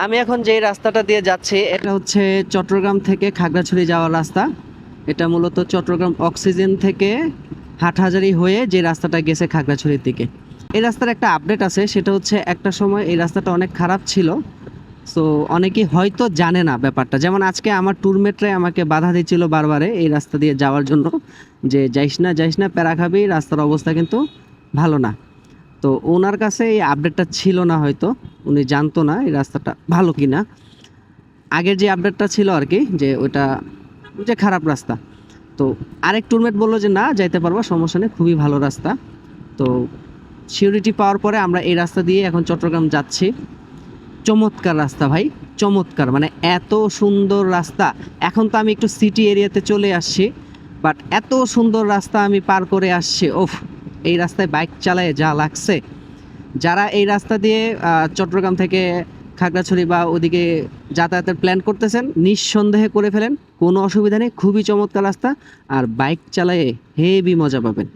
আমি এখন যে রাস্তাটা দিয়ে যাচ্ছি এটা হচ্ছে চট্টগ্রাম থেকে খাগড়াছড়ি যাওয়ার রাস্তা। এটা মূলত চট্টগ্রাম অক্সিজেন থেকে হাটহাজারী হয়ে যে রাস্তাটা গেছে খাগড়াছড়ির দিকে। এই রাস্তার একটা আপডেট আছে, সেটা হচ্ছে একটা সময় এই রাস্তাটা অনেক খারাপ ছিল। সো অনেকেই হয়তো জানে না ব্যাপারটা, যেমন আজকে আমার ট্যুরমেটরাই আমাকে বাধা দিচ্ছিল বারবারে এই রাস্তা দিয়ে যাওয়ার জন্য, যে যাইস না প্যারা খাবি, রাস্তার অবস্থা কিন্তু ভালো না। তো ওনার কাছে এই আপডেটটা ছিল না, হয়তো উনি জানতো না এই রাস্তাটা ভালো কি না। আগের যে আপডেটটা ছিল আর কি, যে ওটা যে খারাপ রাস্তা। তো আরেক টুরমেট বললো যে না, যাইতে পারবো, সমস্যা নেই, খুবই ভালো রাস্তা। তো সিউরিটি পাওয়ার পরে আমরা এই রাস্তা দিয়ে এখন চট্টগ্রাম যাচ্ছি। চমৎকার রাস্তা ভাই, চমৎকার, মানে এত সুন্দর রাস্তা। এখন তো আমি একটু সিটি এরিয়াতে চলে আসছি, বাট এত সুন্দর রাস্তা আমি পার করে আসছি। ওফ, এই রাস্তায় বাইক চালায় যা লাগছে। যারা এই রাস্তা দিয়ে চট্টগ্রাম থেকে খাগড়াছড়ি বা ওদিকে যাতায়াতের প্ল্যান করতেছেন, নিঃসন্দেহে করে ফেলেন, কোনো অসুবিধা নেই, খুবই চমৎকার রাস্তা। আর বাইক চালায়ে হেভি মজা পাবেন।